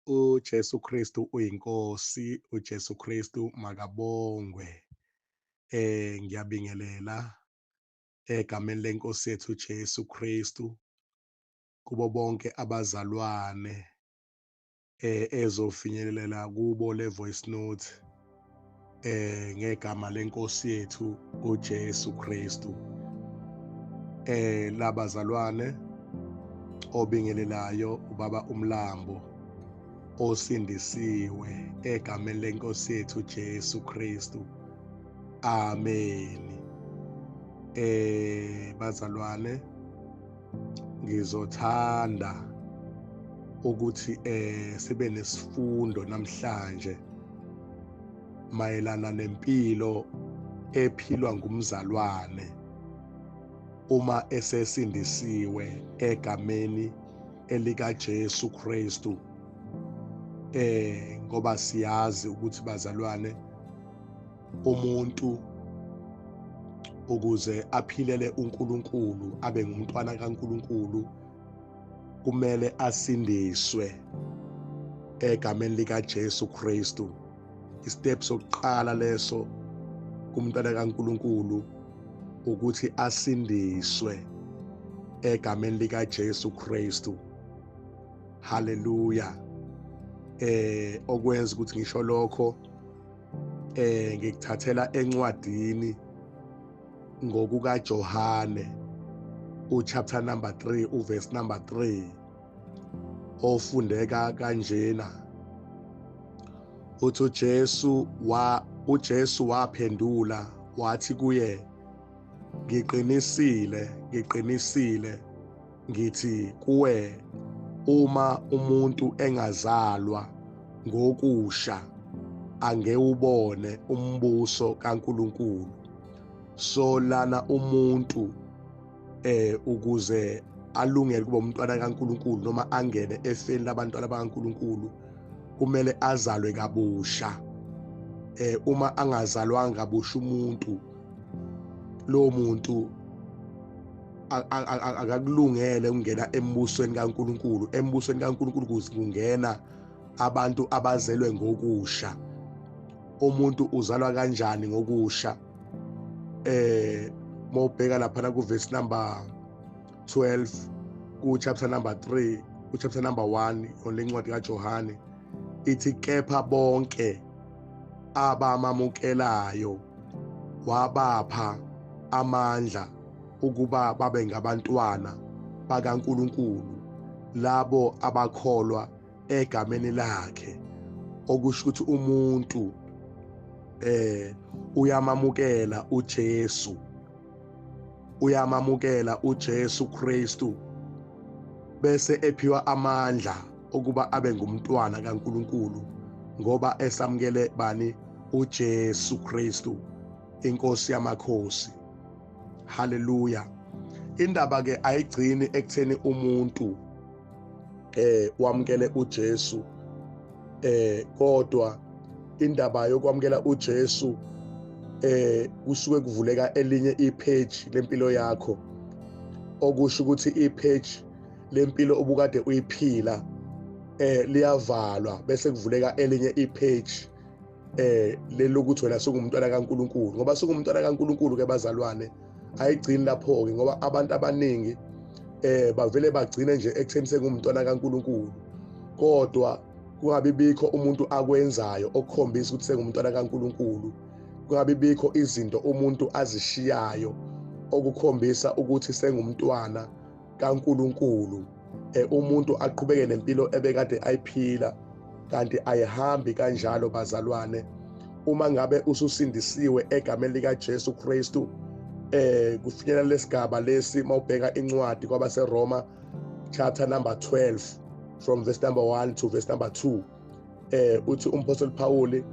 uJesu Kristu uyinkosi, uJesu Kristu makabongwe. Ngiyabingelela egameni lenkosi yethu uJesu Kristu kubo bonke abazalwane ezofinyelela kubo le voice note ngegama lenkosi yethu uJesu Kristu. Labazalwane obingelelayo ubaba uMlambo osindisiwe egameni lenkosi yethu Jesu Kristu. Amen. Bazalwane, ngizothanda ukuthi sibe nesifundo namhlanje mayelana nempilo ephilwa ngumzalwane uma esesindisiwe egameni elika Jesu Kristu. Ngoba siyazi ukuthi bazalwane, umuntu ukuze aphilele uNkulunkulu abe ngumntwana kaNkulunkulu kumele asindiswe egameni lika Jesu Kristu. Istep sokuqala leso kumntwana kaNkulunkulu ukuthi asindiswe egameni lika Jesu Kristu. Hallelujah. Okwenza ukuthi ngisho lokho ngikuthathela encwadini ngokuka Johane uchapter number 3 uverse number 3 ofundeka kanjena. Uthi uJesu waphendula wathi kuye, ngiqinisile ngithi kuwe, uma umuntu engazalwa ngokusha angewubone umbuso kaNkulunkulu. So lana umuntu ukuze alungele kuba umntwana kaNkulunkulu noma angene efeni labantwana bakaNkulunkulu kumele azalwe kabusha. Uma angazalwanga kabusha umuntu, lo muntu akakulungele ukungena embusweni kaNkulunkulu. Embusweni kaNkulunkulu kungena abantu abazelwe ngokusha. Umuntu uzalwa kanjani ngokusha? Mawubheka lapha ku verse number 12 ku chapter number 3 ku chapter number 1 olencwadi kaJohane ithi, kepha bonke abamamukelayo wabapha amandla ukuba babe ngabantwana bakaNkulunkulu, labo abakholwa egameni lakhe. Okusho ukuthi umuntu uyamamukela uJesu Kristu bese ephiwa amandla ukuba abe ngumntwana kaNkulunkulu ngoba esamukele bani? uJesu Kristu, inkosi yamakhosi. Hallelujah. Indaba ke ayigcini ekutheni umuntu wamukele uJesu, kodwa indaba yokwamukela uJesu kusuke kuvuleka elinye ipage lempilo yakho, okusho ukuthi ipage lempilo obukade uyiphila liyavalwa bese kuvuleka elinye ipage lelokuthi wena sungumntwana kaNkulunkulu. Ngoba sungumntwana kaNkulunkulu ke bazalwane, ayigcini lapho ke, ngoba abantu abaningi bavele bagcine nje ekutheni sengumntwana kaNkulunkulu, kodwa kungabi bikho umuntu akwenzayo okukhombisa ukuthi sengumntwana kaNkulunkulu. Kungabi bikho izinto umuntu azishiyayo okukhombisa ukuthi sengumntwana kaNkulunkulu. Umuntu aqhubeke nempilo ebekade ayiphila, kanti ayihambi kanjalo bazalwane. Uma ngabe ususindisiwe egameni lika Jesu Kristu, kufinyelela lesigaba lesi mawubheka incwadi kwabaseRoma chapter number 12 from verse number 1 to verse number 2, uthi umpostoli Phawuli,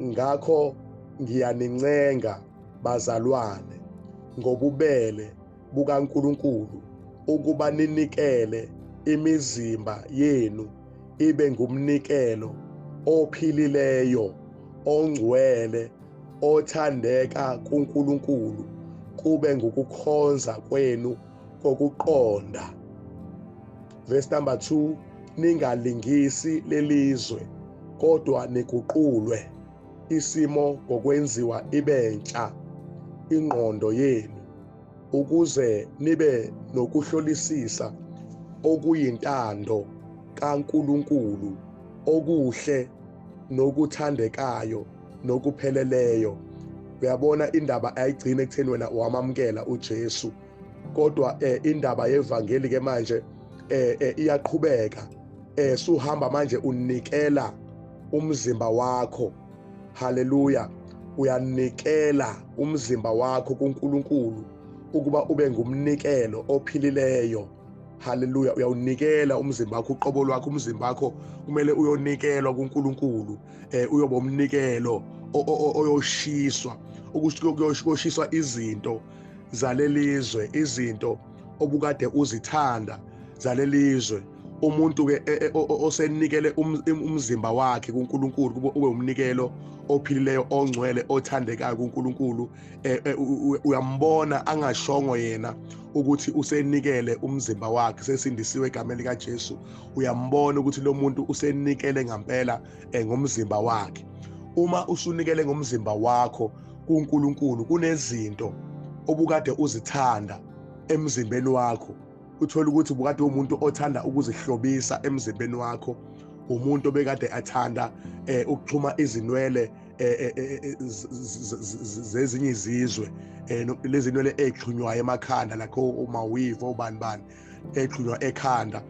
ngakho ngiyanincenga bazalwane ngobubele bukaNkulunkulu ukuba ninikele imizimba yenu ibe ngumnikelo ophilileyo, ongcwele, othandeka kuNkulunkulu, kube ngukukhonza kwenu kokuqonda. Verse number 2, ningalingisi lelizwe kodwa niguqulwe isimo ngokwenziwa ibentsha ingqondo yenu ukuze nibe nokuhlolisisa okuyintando kaNkulunkulu okuhle nokuthandekayo nokupheleleyo. Uyabona indaba ayigcine ekutheni wena wamamukela uJesu, kodwa indaba yevangeli ke manje iyaqhubeka. Suhamba manje unikela umzimba wakho, haleluya, uyanikela umzimba wakho kuNkulunkulu ukuba ube ngumnikelo ophilileyo, haleluya. Uyawunikela umzimba wakho, uqobo lwakho, umzimba wakho kumele uyonikelwa kuNkulunkulu, uyoba umnikelo oyoshiswa, ukuyoshiswa izinto zalelizwe, izinto obukade uzithanda zalelizwe. Umuntu ke osenikele umzimba wakhe kuNkulunkulu kube ube umnikelo ophilileyo, ongcwele, othandekayo kuNkulunkulu. Uyambona angashongo yena ukuthi usenikele umzimba wakhe, sesindisiwe egameni likaJesu. Uyambona ukuthi lo muntu usenikele ngempela ngomzimba wakhe. Uma usunikele ngomzimba wakho kuNkulunkulu, kunezinto obukade uzithanda emzimbeni wakho, uthola ukuthi ubukade umuntu othanda ukuzihlobisa emzimbeni wakho, umuntu obekade athanda ukuxhuma izinwele zezinye izizwe, lezi zinwele exhunywayo emakhanda, lakho umawivo ubani bani exhunywa ekhanda.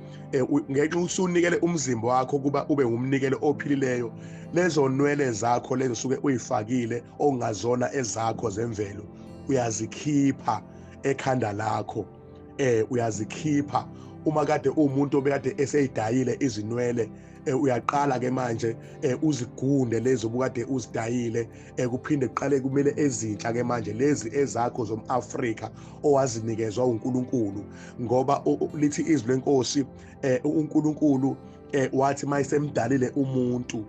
Ngenxa usunikele umzimba wakho kuba ube ngumnikelo ophilileyo, lezo nwele zakho lezo suke uyifakile ongazona ezakho zemvelo uyazikhipha ekhanda lakho, uyazikhipha. Uma kade umuntu obekade eseyidayile izinwele, uyaqala ke manje uzigunde lezo obukade uzidayile, kuphinde kuqale kumele ezintsha ke manje lezi ezakho zomAfrika owazinikezwa uNkulunkulu, ngoba lithi izwi lenkosi, uNkulunkulu wathi mayisemdalile umuntu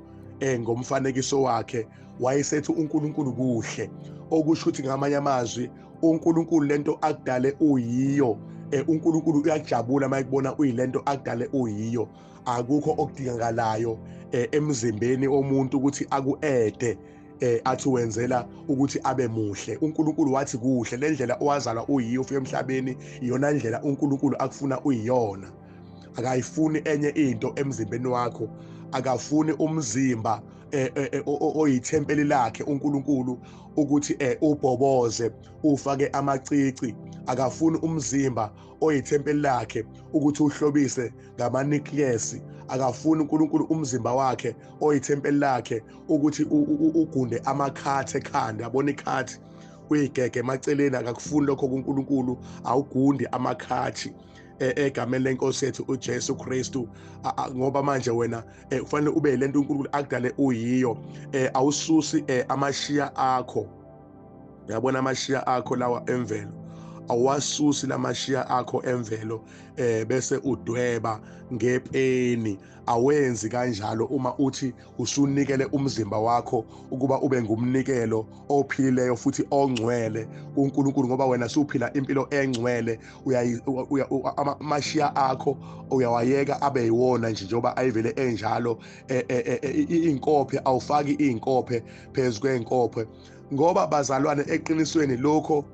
ngomfanekiso wakhe, wayesethi uNkulunkulu kuhle, okusho ukuthi ngamanye amazwi uNkulunkulu lento akudale uyiyo. uNkulunkulu uyajabula mayekubona uyilento akudale uyiyo. Akukho okudingakalayo emzimbeni womuntu ukuthi aku-ede athi wenzela ukuthi abe muhle. uNkulunkulu wathi kuhle, le ndlela owazalwa uyiyo ufika emhlabeni iyona ndlela uNkulunkulu akufuna uyiyona. Akayifuni enye into emzimbeni wakho, akafuni umzimba oyithempeli lakhe uNkulunkulu ukuthi ubhoboze ufake amacici. Akafuni umzimba oyithempeli lakhe ukuthi uhlobise ngamanucleus. Akafuni uNkulunkulu umzimba wakhe oyithempeli lakhe ukuthi ugunde amakhathi ekhanda. Yabona ikhathi uyigege emaceleni, akakufuni lokho kuNkulunkulu. Awugundi amakhathi egameni lenkosi yethu uJesu Kristu, ngoba manje wena kufanele ube yilento uNkulunkulu akudale uyiyo. Awususi amashiya akho, uyabona amashiya akho lawa emvelo, awasusi lamashiya akho emvelo bese udweba ngepeni. Awenzi kanjalo uma uthi usunikele umzimba wakho ukuba ube ngumnikelo ophilileyo futhi ongcwele kuNkulunkulu, ngoba wena suphila impilo engcwele. Amashiya akho uyawayeka abe yiwona nje njengoba ayivele enjalo. Inkophe awufaki inkophe phezu kwenkophe, ngoba bazalwane eqinisweni lokho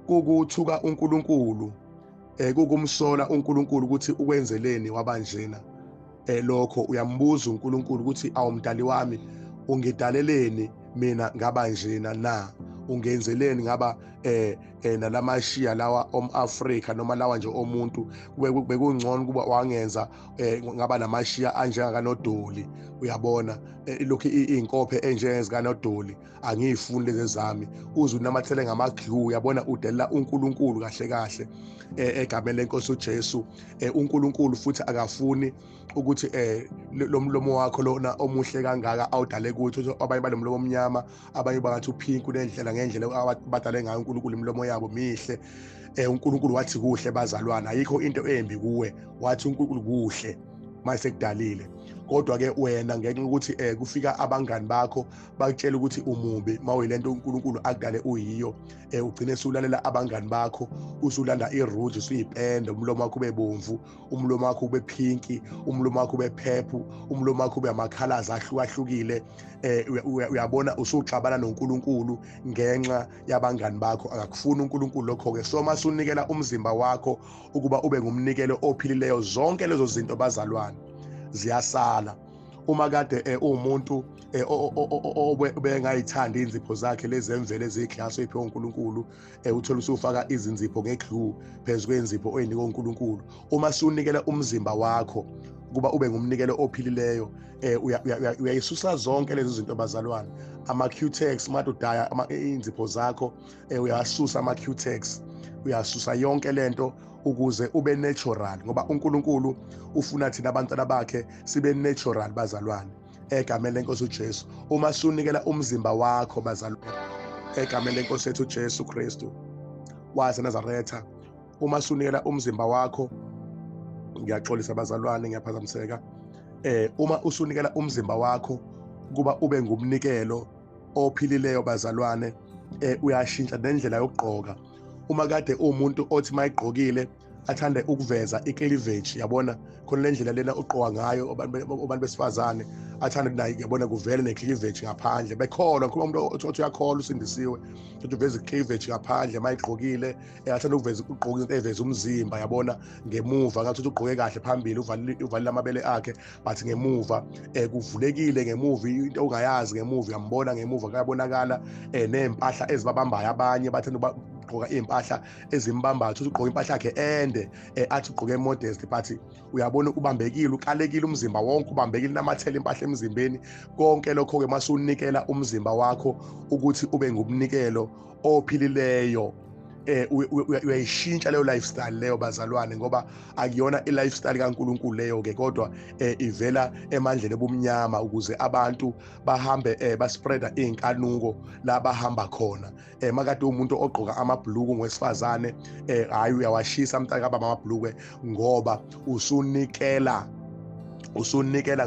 kukuthuka uNkulunkulu, kukumsola uNkulunkulu ukuthi ukwenzeleni wabanjena. Lokho uyambuza uNkulunkulu ukuthi awumdali wami, ungidaleleni mina ngabanjena na? Ungenzeleni ngaba nalamashiya lawa omAfrika noma lawa nje omuntu? Bekungcono kuba wangenza ngaba namashiya anjengakanodoli. Uyabona lokhu inkophe enjengezikanodoli angiyifuni lezi zami. Uze unamathele ngamaglue, uyabona udelela uNkulunkulu kahle kahle egameni lenkosi uJesu. uNkulunkulu futhi akafuni ukuthi lo mlomo wakho lona omuhle kangaka awudale kuthi. Abanye banomlomo omnyama, abanye bangathi upink, kunendlela ngendlela abadale ngayo uNkulunkulu imilomo yabo mihle. uNkulunkulu wathi kuhle bazalwana, ayikho into embi kuwe. Wathi uNkulunkulu kuhle mayisekudalile, kodwa-ke wena ngenxa yokuthi kufika abangani bakho bakutshela ukuthi umubi mawuyilento uNkulunkulu akudale uyiyo, ugcine usulalela abangani bakho, usulanda iruji, usuyipende, umlomo wakho ube bomvu, umlomo wakho ube pinki, umlomo wakho ube phephu, umlomo wakho ube amakhalazi ahlukahlukile. Uyabona usuxabana noNkulunkulu ngenxa yabangani bakho. Akakufuni uNkulunkulu lokho-ke. So masunikela umzimba wakho ukuba ube ngumnikelo ophilileyo, zonke lezo zinto bazalwane ziyasala. Uma kade umuntu obengayithandi inzipho zakhe lezi emvelo ezikhlaso iphiwe uNkulunkulu, uthola usufaka izinzipho ngeglue phezu kwenzipho oyinikwe uNkulunkulu. Uma sunikela umzimba wakho kuba ube ngumnikelo ophilileyo, uyayisusa zonke lezo zinto bazalwane. Ama-Cutex made udaya inzipho zakho, uyasusa ama-Cutex, uyasusa yonke lento ukuze ube natural, ngoba uNkulunkulu ufuna thina abantwana bakhe sibe natural bazalwane, egameni lenkosi uJesu. Uma sunikela umzimba wakho bazalwane, egameni lenkosi yethu uJesu Kristu waseNazaretha, uma sunikela umzimba wakho, ngiyaxolisa bazalwane, ngiyaphazamiseka, uma usunikela umzimba wakho kuba ube ngumnikelo ophilileyo bazalwane, uyashintsha nendlela yokugqoka. Uma kade umuntu othi mayigqokile athande ukuveza icleavage, yabona khona le ndlela lena ugqoka ngayo abantu besifazane, athande naye yabona kuvele necleavage ngaphandle. Bekholwa ngikhuluma umuntu othi uyakholwa usindisiwe, ukuthi uveza icleavage ngaphandle mayigqokile, athande ukuveza ugqoka into eveza umzimba, yabona ngemuva ngathi ugqoke kahle phambili uvalile amabele akhe, but ngemuva kuvulekile, ngemuva into ongayazi, ngemuva uyambona, ngemuva kuyabonakala nempahla ezibabambayo. Abanye bathanda ugqoka impahla ezimbambayo, uthi ugqoka impahla yakhe ende, athi ugqoke modest, but uyabona ubambekile, ukalekile umzimba wonke, ubambekile, namathela impahla emzimbeni. Konke lokho-ke masunikela umzimba wakho ukuthi ube ngumnikelo ophilileyo, uyayishintsha leyo lifestyle leyo bazalwane, ngoba akuyona i-lifestyle kaNkulunkulu leyo-ke, kodwa ivela emandleni ebumnyama ukuze abantu bahambe baspreada iy'nkanuko la bahamba khona. Makade umuntu ogqoka amabhuluku ngwesifazane, hhayi uyawashisa mntakaba amabhulukwe, ngoba usunikela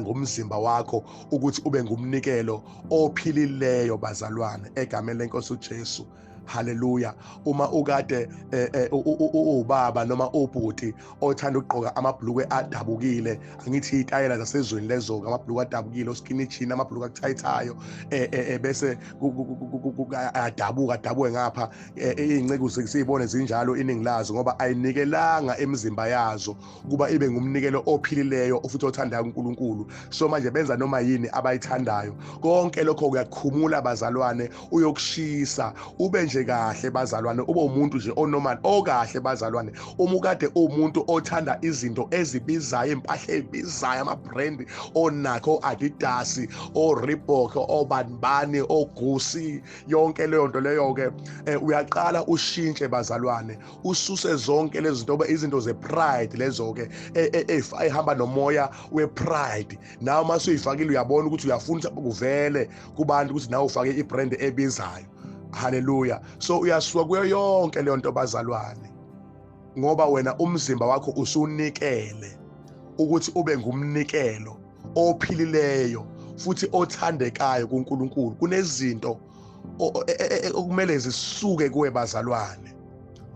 ngomzimba wakho ukuthi ube ngumnikelo ophilileyo bazalwane, egameni lenkosi uJesu. Haleluya. Uma ukade ubaba noma ubhuti othanda ukugqoka amabhulukwe adabukile, angithi itayela zasezweni lezo, amabhulukwe adabukile, oskinny jean, amabhulukwe akuthayithayo, bese adabuke ngapha, iy'nceke siyibone zinjalo iningi lazo, ngoba ayinikelanga emzimba yazo kuba ibe ngumnikelo ophilileyo futhi othandayo uNkulunkulu. So manje benza noma yini abayithandayo. Konke lokho kuyakhumula bazalwane, uyokushisa, ube nje kahle bazalwane, ube umuntu nje onormal okahle bazalwane. Uma ukade umuntu othanda izinto ezibizayo, impahla ezibizayo, ama-brand onakho, Adidas, o-Reebok, obanibani, oGucci, yonke leyo nto leyo-ke, uyaqala ushintshe bazalwane, ususe zonke lezo zinto, izinto ze-pride lezo-ke ehamba nomoya we-pride. Nawe uma usuyifakile uyabona ukuthi uyafuna kuvele kubantu ukuthi nawe ufake i-brand ebizayo. Haleluya. So uyasuka kuyo yonke leyo nto bazalwane, ngoba wena umzimba wakho usunikele ukuthi ube ngumnikelo ophilileyo futhi othandekayo kuNkulunkulu. Kunezinto okumele zisuke kuwe bazalwane,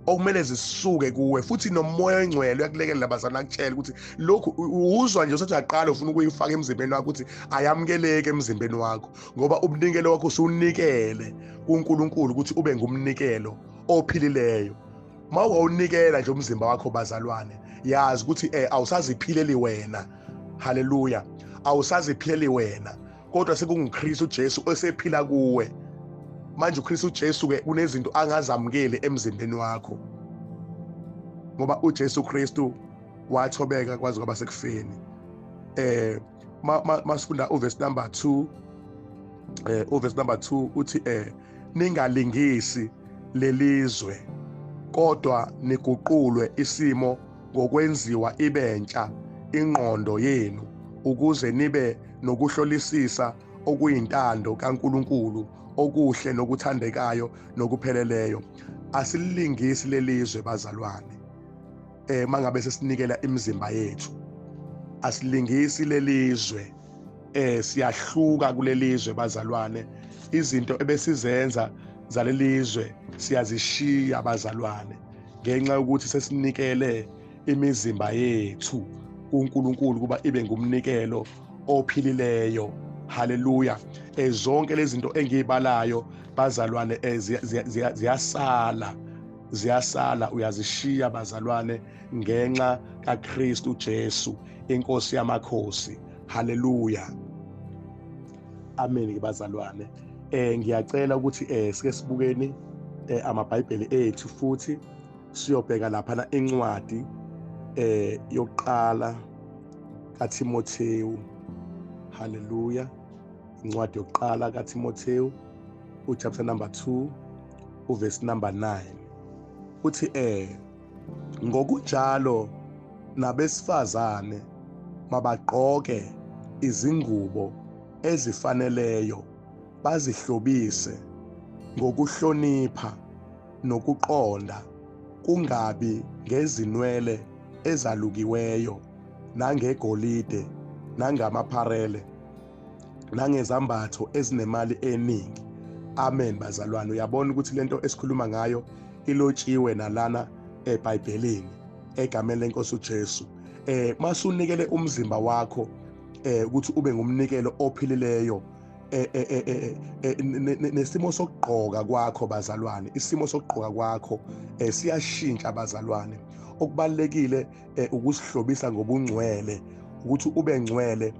okumele zisuke kuwe, futhi nomoya oyingcwele uyakulekelela bazalwane, akutshela ukuthi lokhu uzwa nje usathi uyaqala ufuna ukuyifaka emzimbeni wakho ukuthi ayamukeleke emzimbeni wakho, ngoba umnikelo wakho usunikele kuNkulunkulu ukuthi ube ngumnikelo ophilileyo. Uma ungawunikela nje umzimba wakho bazalwane, yazi ukuthi awusaziphileli wena. Haleluya. Awusaziphileli wena, kodwa sekunguKristu Jesu osephila kuwe. Manje uKristu Jesu-ke unezinto angazamukeli emzimbeni wakho, ngoba uJesu Kristu wathobeka kwaze kwaba sekufeni. Masifunda uverse number 2, uverse number 2 uthi ningalingisi lelizwe, kodwa niguqulwe isimo ngokwenziwa ibentsha ingqondo yenu, ukuze nibe nokuhlolisisa okuyintando kaNkulunkulu, okuhle nokuthandekayo nokupheleleyo. Asililingisi lelizwe bazalwane, mangabe sesinikela imizimba yethu. asilingisi lelizwe, siyahluka kulelizwe bazalwane. Izinto ebesizenza zalelizwe siyazishiya bazalwane, ngenxa yokuthi sesinikele imizimba yethu kuNkulunkulu kuba ibe ngumnikelo ophilileyo. Haleluya. Zonke lezi zinto engiyibalayo bazalwane ziyasala, uyazishiya bazalwane ngenxa kaKristu Jesu, inkosi yamakhosi. Haleluya. Amen bazalwane. Ngiyacela ukuthi sike sibukeni amabhayibheli ethu futhi siyobheka lapha incwadi yokuqala kaTimotheyu. Haleluya. Incwadi yokuqala kaTimotheyu chapter number 2 verse number 9. Uthi ngokunjalo nabesifazane mabagqoke izingubo ezifaneleyo, bazihlobise ngokuhlonipha nokuqonda, kungabi ngezinwele ezalukiweyo nangegolide nangamapharele nangezambatho ezinemali eningi. Amen bazalwane. Uyabona ukuthi lento esikhuluma ngayo ilotshiwe nalana eBhayibhelini egameni lenkosi uJesu. Masunikele umzimba wakho ukuthi ube ngumnikelo ophilileyo, nesimo sokugqoka kwakho bazalwane, isimo sokugqoka kwakho siyashintsha bazalwane. Okubalekile ukusihlobisa ngobungcwele, ukuthi ube ngcwele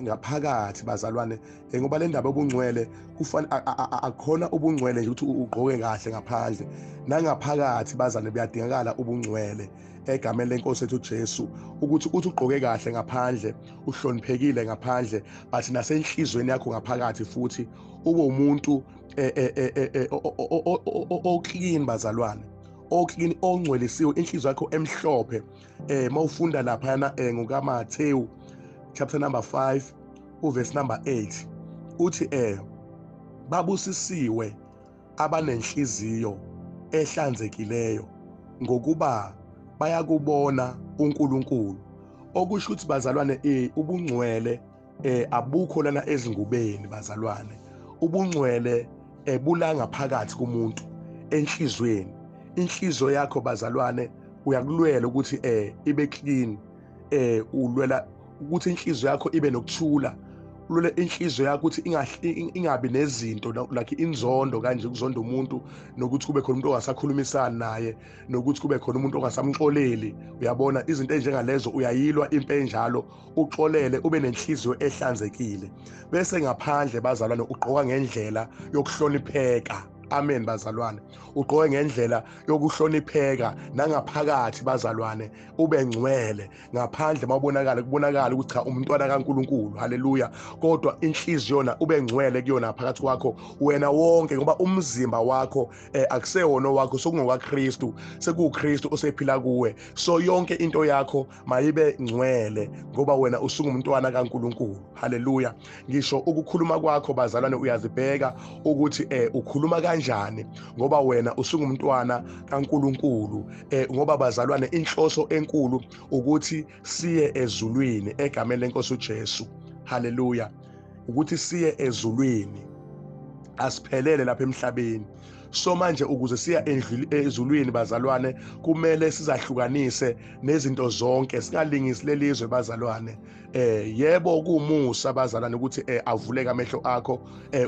ngaphakathi bazalwane, ngoba le ndaba yobungcwele kufanele akhona ubungcwele nje ukuthi ugqoke kahle ngaphandle, nangaphakathi bazalwane buyadingakala ubungcwele egameni lenkosi ethu Jesu, ukuthi ugqoke kahle ngaphandle, uhloniphekile ngaphandle, but nasenhlizweni yakho ngaphakathi futhi ube umuntu oclean bazalwane, oclean, ongcwelisiwe, inhliziyo yakho emhlophe. Mawufunda laphana ngokaMathewu chapter number 5 verse number 8 uthi babusisiwe abanenhliziyo ehlanzekileyo, ngokuba bayakubona uNkulunkulu. Okusho ukuthi bazalwane, ubungcwele abukho lana ezingubeni bazalwane. Ubungcwele bulanga phakathi kumuntu enhlizweni. Inhliziyo yakho bazalwane uyakulwela ukuthi ibe clean, ulwela ukuthi inhliziyo yakho ibe nokuthula, ulwela inhliziyo yakho ukuthi ingabi nezinto like inzondo kanje, ukuzonda umuntu, nokuthi kube khona umuntu ongasakhulumisani naye, nokuthi kube khona umuntu ongasamxoleli. Uyabona izinto ezinjengalezo uyayilwa impi enjalo, uxolele, ube nenhliziyo ehlanzekile. Bese ngaphandle bazalwane ugqoka ngendlela yokuhlonipheka. Amen bazalwane. Ugqoke ngendlela yokuhlonipheka, nangaphakathi bazalwane ube ngcwele, ngaphandle mawubonakala kubonakala ukuthi cha umntwana kaNkulunkulu. Haleluya. Kodwa inhliziyo yona ube ngcwele kuyona phakathi kwakho wena wonke, ngoba umzimba wakho akusewona wakho, sokungokaKristu, sekuKristu osephila kuwe. So yonke into yakho mayibe ngcwele ngoba wena usungumntwana kaNkulunkulu. Haleluya. Ngisho ukukhuluma kwakho bazalwane uyazibheka ukuthi ukhuluma kanjani, ngoba wena usungumntwana kaNkulunkulu. Ngoba bazalwane inhloso enkulu ukuthi siye ezulwini egameni lenkosi uJesu. Haleluya. Ukuthi siye ezulwini, asiphelele lapha emhlabeni. So manje ukuze siya ezulwini bazalwane kumele sizahlukanise nezinto zonke, singalingisi lelizwe bazalwane. Yebo kuumusa bazalwane ukuthi avuleke amehlo akho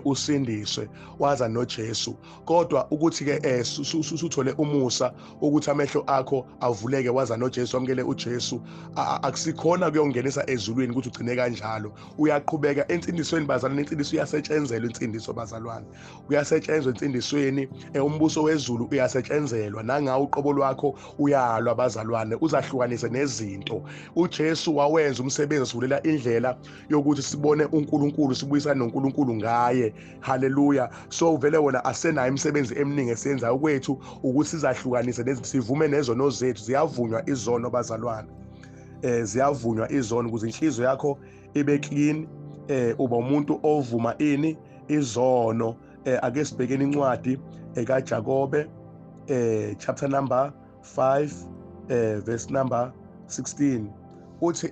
usindiswe waza noJesu, kodwa ukuthi ke usuthole umusa ukuthi amehlo akho avuleke waza noJesu, amkele uJesu, akusikhona kuyongenisa ezulwini ukuthi ugcine kanjalo. Uyaqhubeka insindisweni bazalwane. Insindiso iyasetshenzelwa, insindiso bazalwane uyasetshenzwa insindisweni. Umbuso wezulu uyasetshenzelwa, nangawo uqobo lwakho uyalwa bazalwane, uzahlukanise nezinto. uJesu wawenza umsebenzi, sivulela indlela yokuthi sibone uNkulunkulu, sibuyisane noNkulunkulu ngaye. Haleluya. So vele wona asenayo imisebenzi eminingi esiyenzayo kwethu ukuthi sizahlukanise nezinto, sivume nezono zethu. Ziyavunywa izono bazalwane, ziyavunywa izono ukuze inhliziyo yakho ibe clean. Uba umuntu ovuma ini izono. Ake sibhekeni incwadi kaJakobe chapter number 5 verse number 16 uthi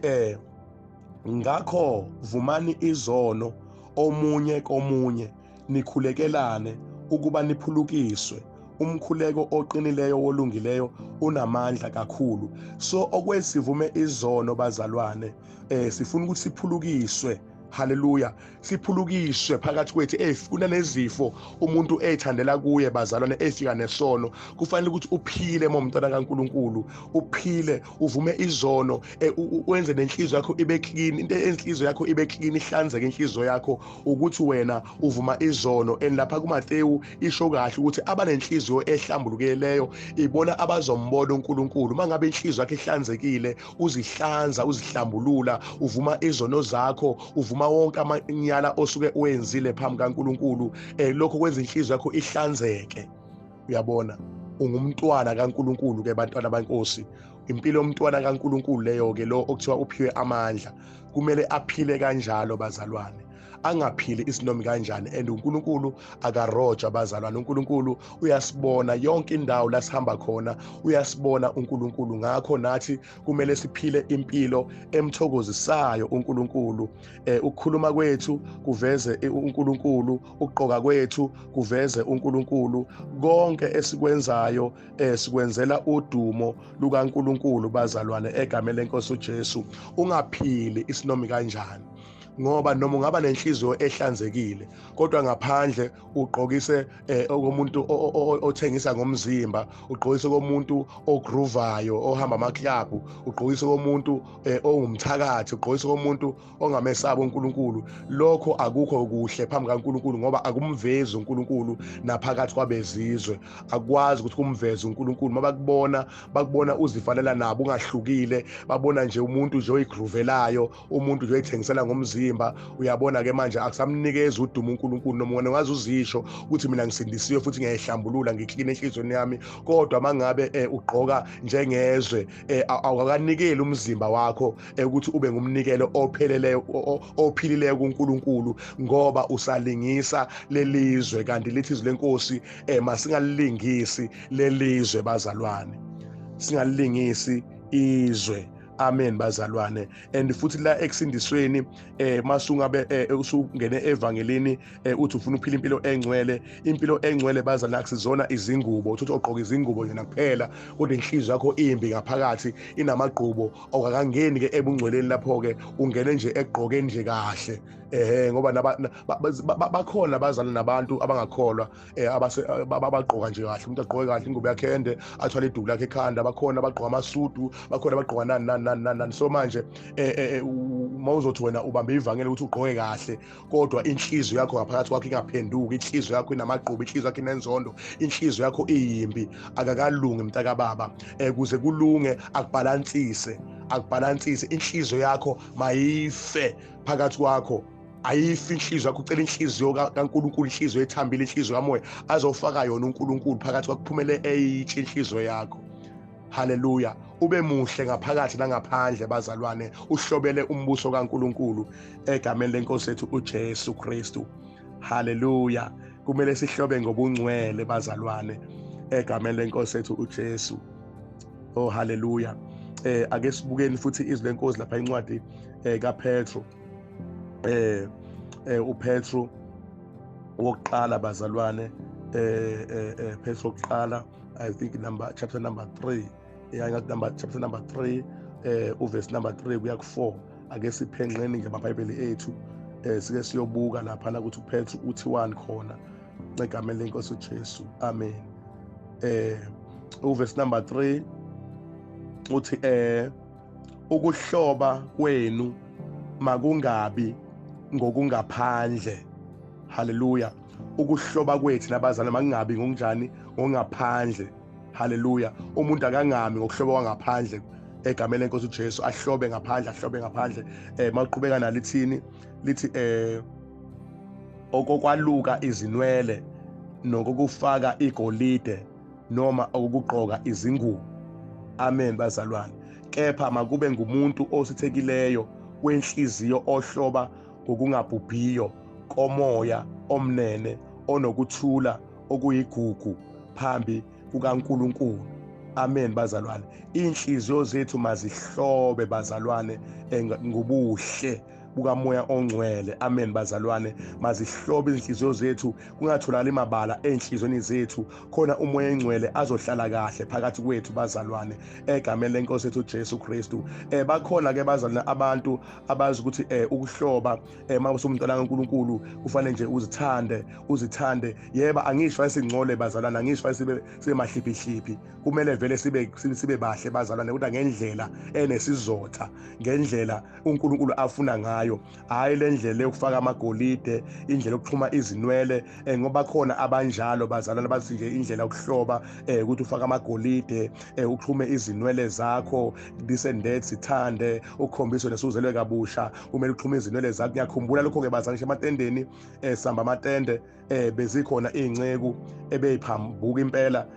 ngakho vumani izono omunye komunye nikhulekelane ukuba niphulukiswe. Umkhuleko oqinileyo wolungileyo unamandla kakhulu. So okwesivume izono bazalwane, sifuna ukuthi siphulukiswe. Haleluya, siphulukiswe phakathi kwethu. Kunanezifo umuntu ethandela kuye bazalwane, efika nesono. Kufanele ukuthi uphile momntwana kaNkulunkulu, uphile, uvume izono, wenze nenhliziyo yakho ibe clean. Into enhliziyo yakho ibe clean, ihlanzeke inhliziyo yakho, ukuthi wena uvuma izono. Lapha kuMateyu isho kahle ukuthi abanenhliziyo ehlambulukileyo ibona abazombona uNkulunkulu. Mangabe inhliziyo yakho ihlanzekile, uzihlanza, uzihlambulula, uvuma izono zakho, uvuma wonke amanyala osuke wenzile phambi kaNkulunkulu, lokho kwenza inhliziyo yakho ihlanzeke. Uyabona, ungumntwana kaNkulunkulu ke bantwana baNkosi. Impilo yomntwana kaNkulunkulu leyo ke, lo okuthiwa uphiwe amandla, kumele aphile kanjalo bazalwane, angaphili isinomi kanjani. And uNkulunkulu akaroja bazalwane. uNkulunkulu uyasibona yonke indawo la sihamba khona, uyasibona uNkulunkulu. Ngakho nathi kumele siphile impilo emthokozisayo uNkulunkulu. Ukukhuluma kwethu kuveze uNkulunkulu, ukugqoka kwethu kuveze uNkulunkulu. Konke esikwenzayo sikwenzela udumo lukaNkulunkulu bazalwane, egameni leNkosi uJesu. Ungaphili isinomi kanjani, ngoba noma ungaba nenhliziyo ehlanzekile kodwa ngaphandle ugqokise okomuntu othengisa ngomzimba, ugqokise komuntu ogruvayo ohamba amaklabhu, ugqokise komuntu ongumthakathi, ugqokise komuntu ongamesaba uNkulunkulu, lokho akukho kuhle phambi kaNkulunkulu, ngoba akumvezi uNkulunkulu naphakathi kwabezizwe. Akwazi ukuthi kumveze uNkulunkulu. Bakubona uzifanela nabo, ungahlukile, babona nje umuntu nje oyigruvelayo, umuntu nje oyithengisela ngomzimba. Uyabona ke manje akusamnikeza udumo uNkulunkulu. Noma wena ngazi uzisho ukuthi mina ngisindisiwe futhi ngiyayihlambulula, ngikline enhlizweni yami, kodwa mangabe ugqoka njengezwe, awukanikeli umzimba wakho ukuthi ube ngumnikelo opheleleyo, ophilileyo kuNkulunkulu, ngoba usalingisa lelizwe. Kanti lithi izwi leNkosi masingalilingisi lelizwe bazalwane, singalilingisi izwe. Amen bazalwane. And futhi la ekusindisweni, masungabe usungene evangelini, uthi ufuna uphila impilo engcwele. Impilo engcwele bazalwane akusizona izingubo, uthi ugqoka izingubo yena kuphela, kodwa inhliziyo yakho imbi ngaphakathi, inamagqubo. Awukangeni ke ebungcweleni, lapho ke ungene nje egqokeni nje kahle. Ngoba bakhona bazalwane nabantu abangakholwa abagqoka nje kahle, umuntu agqoke kahle ingubo yakhe ende, athwale iduku lakhe ekhanda. Bakhona abagqoka amasudu, bakhona abagqoka nani. So manje mawuzothi wena ubambe ivangeli ukuthi ugqoke kahle, kodwa inhliziyo yakho ngaphakathi kwakho ingaphenduki, inhliziyo yakho inamagqubu, inhliziyo yakho inenzondo, inhliziyo yakho iyimbi, akakalungi mntaka baba. Kuze kulunge akubhalansise, inhliziyo yakho mayife phakathi kwakho. Ayifi inhliziyo yakho, ucela inhliziyo kaNkulunkulu, inhliziyo ethambile, inhliziyo kamoya azofaka yona uNkulunkulu phakathi kwakho, kuphumele eyitshe inhliziyo yakho. Haleluya, ube muhle ngaphakathi nangaphandle bazalwane, uhlobele umbuso kaNkulunkulu egameni leNkosi yethu uJesu Kristu. Haleluya, kumele sihlobe ngobungcwele bazalwane egameni leNkosi yethu uJesu. Oh haleluya. Ake sibukeni futhi izwi leNkosi lapha incwadi kaPetro, uPetro wokuqala bazalwane, Petro wokuqala, I think chapter number 3, chapter number 3, uverse number 3 kuya ku4. Ake siphenqeni nje amabhayibheli ethu, sike siyobuka lapha ukuthi uPetro uthi wani khona egameni leNkosi uJesu. Amen. Uverse number 3 uthi ukuhloba kwenu makungabi ngokungaphandle. Haleluya. Ukuhloba kwethu nabazalwane makungabi ngokunjani, ngokungaphandle. Haleluya. Umuntu akangami ngokuhloba kwangaphandle egameni leNkosi uJesu, ahlobe ngaphandle. Maqhubeka nalithini lithi okokwaluka izinwele, nokukufaka igolide, noma okugqoka izingubo. Amen bazalwane. Kepha makube ngumuntu osithekileyo wenhliziyo, ohloba ngokungabhubhiyo, komoya omnene, onokuthula okuyigugu phambi kukaNkulunkulu. Amen bazalwane. Inhliziyo zethu mazihlobe bazalwane ngobuhle bukamoya ongcwele. Amen bazalwane. Mazihlobe inhliziyo zethu, kungatholakali mabala enhlizweni zethu, khona umoya engcwele azohlala kahle phakathi kwethu bazalwane, egameni lenkosi yethu Jesu Kristu. Bakhona ke bazalwane abantu abazi ukuthi ukuhloba mawusumuntu umntwana kaNkulunkulu kufanele nje uzithande. Yeba angisho ayisingcole bazalwane, angisho sibe mahliphihlipi, kumele vele sibe bahle bazalwane, kodwa ngendlela enesizotha, ngendlela uNkulunkulu afuna ngayo, hayi le ndlela yokufaka amagolide, indlela yokuxhuma izinwele, ngoba khona abanjalo bazalwane bathi nje indlela yokuhloba ukuthi ufaka amagolide, uxhume izinwele zakho, this and that, sithande, ukukhombiswe nesuzelwe kabusha, kumele uxhume izinwele zakho. Ngiyakhumbula lokho ke bazalwane, ematendeni sihamba amatende, bezikhona iy'nceku ebeyiphambuka impela,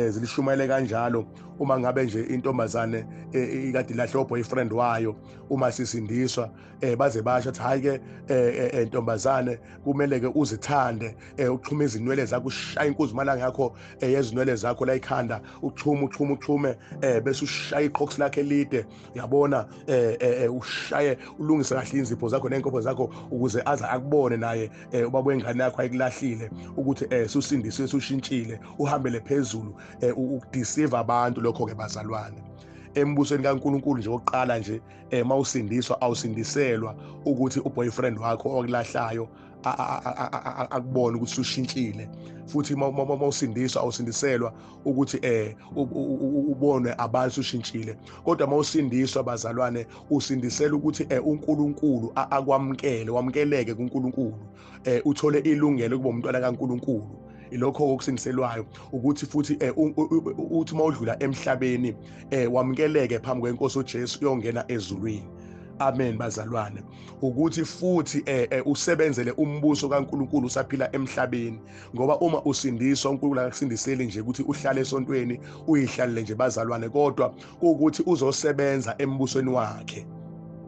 zilishumayele kanjalo. Uma ngabe nje intombazane ikade ilahle boyfriend wayo, uma sisindiswa baze basho ukuthi hayi ke ntombazane kumele ke uzithande, uxhume izinwele zakho, ushaya inkuzimalanga yakho yezinwele zakho la ikhanda, uxhume bese ushaya iqhoksi lakhe elide, yabona, ushaye ulungise kahle inzipho zakho neenkopho zakho, ukuze aze akubone naye ubaba wengane yakho ayikulahlile, ukuthi susindisiwe, sushintshile, uhambele phezulu, ukudeceive abantu. Lokho ke bazalwane, embusweni kaNkulunkulu nje oqala nje, mawusindiswa awusindiselwa ukuthi uboyfriend wakho okulahlayo akubone ukuthi ushintshile, futhi mawusindiswa awusindiselwa ukuthi ubonwe abantu ushintshile, kodwa mawusindiswa bazalwane usindisela ukuthi uNkulunkulu akwamukele, wamukeleke kuNkulunkulu, uthole ilungelo kuba umntwana kaNkulunkulu. Ilokho okusindiselwayo, ukuthi futhi uthi mawudlula emhlabeni wamukeleke phambi kwenkosi uJesu uyongena ezulwini. Amen bazalwane. Ukuthi futhi usebenzele umbuso kaNkulunkulu usaphila emhlabeni, ngoba uma usindiswa uNkulunkulu akakusindiseli nje ukuthi uhlale esontweni uyihlalele nje bazalwane, kodwa ukuthi uzosebenza embusweni wakhe.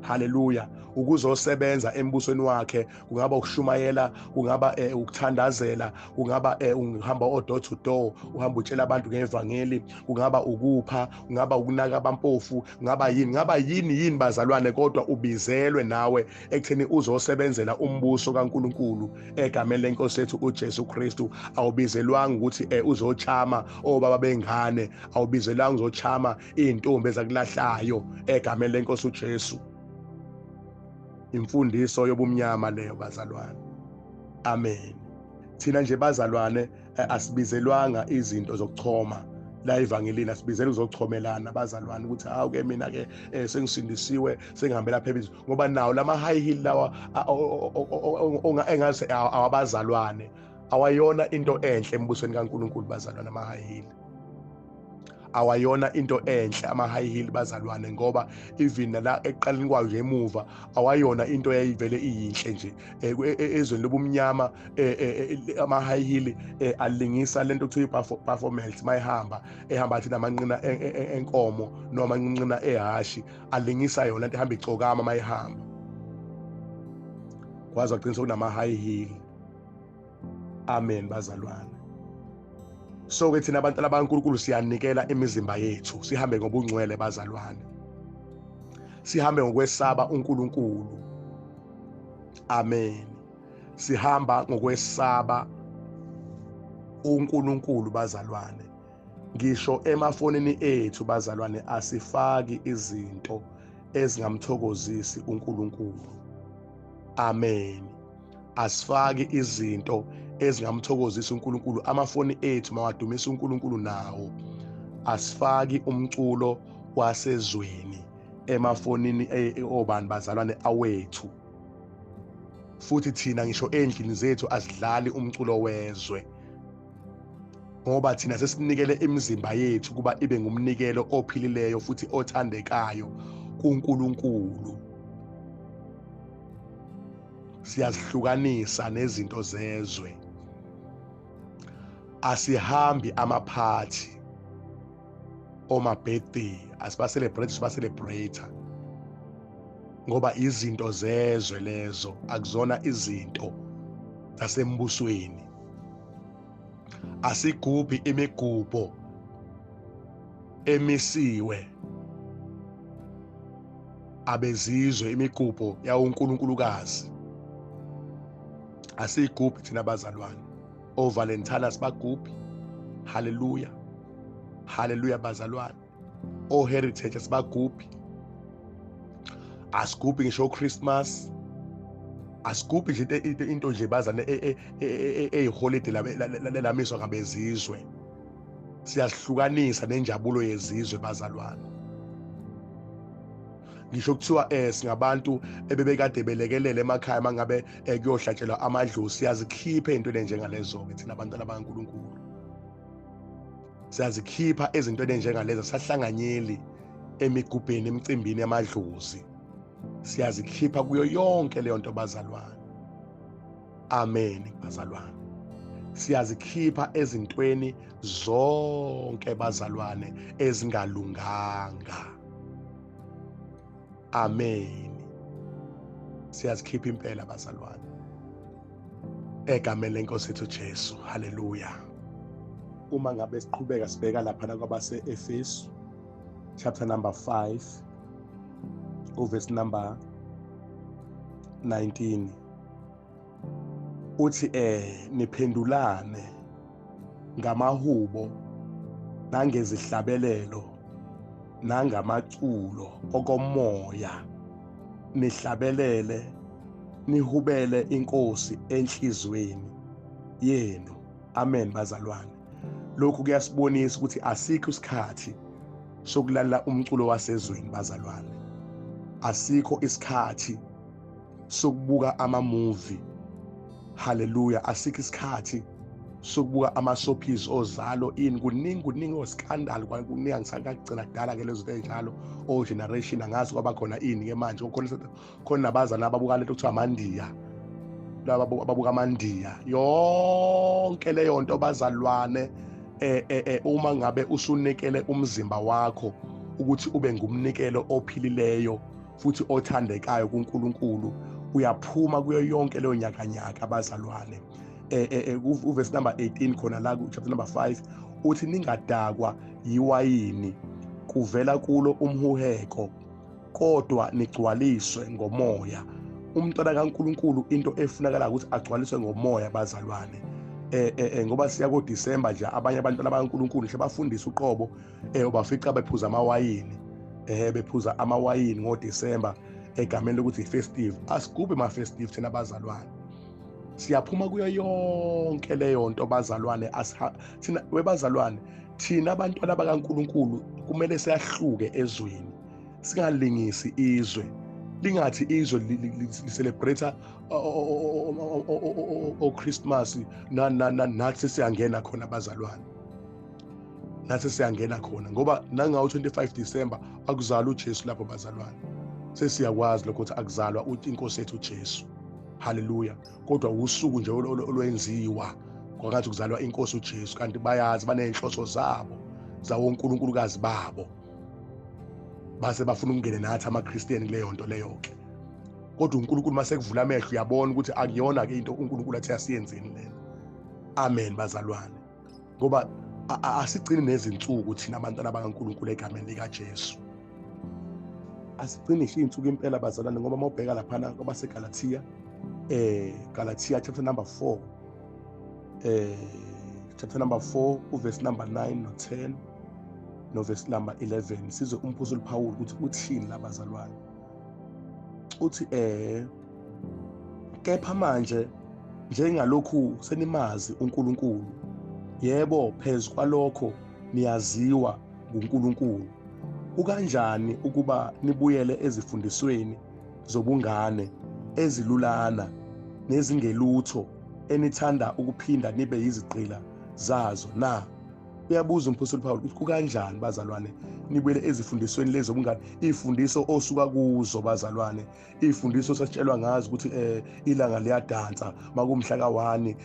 Haleluya. Ukuzosebenza embusweni wakhe, kungaba ukushumayela, kungaba ukuthandazela, kungaba uhamba door to door, uhamba utshela abantu ngevangeli, kungaba ukupha, kungaba ukunaka abampofu, kungaba yini bazalwane, kodwa ubizelwe nawe ekutheni uzosebenzela umbuso kaNkulunkulu egameni lenkosi yethu uJesu Kristu. Awubizelwanga ukuthi uzochama obaba bengane, awubizelwanga uzochama izintombi ezakulahlayo egameni lenkosi uJesu. Imfundiso yobumnyama leyo bazalwane. Amen. Thina nje bazalwane asibizelwanga izinto zokuchoma la evangelini, asibizele uzochomelana bazalwane, ukuthi hawu ke mina ke sengisindisiwe, sengihambe lapha phezulu, ngoba nawo lama high heel lawa engaze awabazalwane awayona into enhle embusweni kaNkulunkulu bazalwane. Ama high heel awayona into enhle ama high heel bazalwane, ngoba even la eqaleni kwayo nje emuva awayona into eyayivele iyinhle nje ezweni lobumnyama. Ama high heel alingisa lento kuthiwa performance, mayihamba ehamba athi namanqina enkomo noma amanqina ehashi, alingisa yona into ehamba icokama mayihamba, kwazi waqinisa kunama high heel. Amen bazalwane. So ke thina abantu baNkulunkulu siyanikela imizimba yethu, sihambe ngobungcwele bazalwane, sihambe ngokwesaba uNkulunkulu. Amen. Sihamba ngokwesaba uNkulunkulu bazalwane. Ngisho emafonini ethu bazalwane asifaki izinto ezingamthokozisi uNkulunkulu. Amen. Asifaki izinto ezingamthokozisa uNkulunkulu. Amafoni ethu mawadumisa uNkulunkulu nawo. Asifaki umculo wasezweni emafonini obani bazalwane awethu. Futhi thina ngisho endlini zethu asidlali umculo wezwe, ngoba thina sesinikele imizimba yethu kuba ibe ngumnikelo ophilileyo futhi othandekayo kuNkulunkulu. Siyazihlukanisa nezinto zezwe, asihambi amaphathi oma-birthday, asibacelebrate, ngoba izinto zezwe lezo, akuzona izinto zasembusweni. Asigubhi imigubho emisiwe abezizwe imigubho yawonkulunkulukazi. Asiyigubhi thina bazalwane. Valentine sibagubhi. Haleluya. Haleluya bazalwane. Heritage sibagubhi. Asigubhi ngisho Christmas. Asigubhi nje into nje bazane holiday lamiswa ngabezizwe. Siyahlukanisa nenjabulo yezizwe bazalwane. Ngisho kuthiwa singabantu ebebekade belekelele emakhaya mangabe kuyohlatshelwa amadlozi, siyazikhipha into enjengalezo ke thina abantwana bakaNkulunkulu. Siyazikhipha ezintweni enjengalezo, sahlanganyeli emigubheni emicimbini yamadlozi. Siyazikhipha kuyo yonke leyo nto bazalwane. Amen bazalwane. Siyazikhipha ezintweni zonke bazalwane ezingalunganga. Amen. Siyazikhipha impela bazalwane. Egameni lenkosi yethu Jesu. Haleluya. Uma ngabe siqhubeka sibheka lapha kwabase Efesu chapter number 5 verse number 19 uthi niphendulane ngamahubo nangezihlabelelo nangamaculo okomoya, nihlabelele nihubele inkosi enhlizweni yenu. Amen bazalwane. Lokhu kuyasibonisa ukuthi asikho isikhathi sokulalela umculo wasezweni bazalwane. Asikho isikhathi sokubuka ama-movie. Haleluya. Asikho isikhathi sokubuka ama-soapies ozalo kuningi oskandal kuningi. Angisakagcina kudala ke lezo enjalo generation angazi kwaba khona ke manje khona nabazana ababuka lento kuthiwa amandiya, laba ababuka amandiya. Yonke leyo nto bazalwane, uma ngabe usunikele umzimba wakho ukuthi ube ngumnikelo ophilileyo futhi othandekayo kuNkulunkulu, uyaphuma kuyo yonke leyo nyakanyaka bazalwane. Verse number 18 khona la ku chapter number 5 uthi ningadakwa yiwayini kuvela kulo umhuheko, kodwa nigcwaliswe ngomoya. Umntwana kaNkulunkulu into efunakala ukuthi agcwaliswe ngomoya bazalwane. Ngoba siya ku December nje abanye abantwana bakaNkulunkulu nje bafundisa uqobo ubafica bephuza amawayini, bephuza amawayini ngo December egameni lokuthi festive. Asigubhe ma festive thina bazalwane. Siyaphuma kuyo yonke leyo nto bazalwane. Thina webazalwane, thina abantwana bakaNkulunkulu kumele siyahluke ezweni, singalingisi izwe. Lingathi izwe li-celebrate o Christmas nathi siyangena khona bazalwane. Nathi siyangena khona ngoba nangawo 25 December akuzalwa uJesu lapho bazalwane. Sesiyakwazi lokho ukuthi akuzalwa inkosi yethu uJesu. Haleluya. Kodwa usuku nje olwenziwa kwangathi kuzalwa inkosi uJesu, kanti bayazi baneyinhloso zabo zawo uNkulunkulukazi babo. Base bafuna ukungena nathi amaKristiani leyo nto leyo ke. Kodwa uNkulunkulu mase kuvula amehlo uyabona ukuthi akuyona ke into uNkulunkulu athi asiyenzeni lena. Amen bazalwane. Ngoba asigcini nezinsuku thina abantwana bakaNkulunkulu egameni lika Jesu. Asigcini insuku impela bazalwane, ngoba mawubheka lapha kwabase Galatia Galatia chapter number 4 chapter number 4 verse number 9 no 10 no verse number 11 sizwe umphostoli Paul ukuthi uthini labazalwane. Uthi kepha manje njengalokhu senimazi uNkulunkulu, yebo phezu kwalokho niyaziwa nguNkulunkulu, ukanjani ukuba nibuyele ezifundisweni zobungane ezilulana nezingelutho enithanda ukuphinda nibe yizigqila zazo na? Uyabuza umphostoli Paul ukuthi kukanjani bazalwane nibuyele ezifundisweni lezo zobungane, izifundiso osuka kuzo bazalwane, izifundiso sasitshelwa ngazo ukuthi ilanga liyadansa makumhla ka1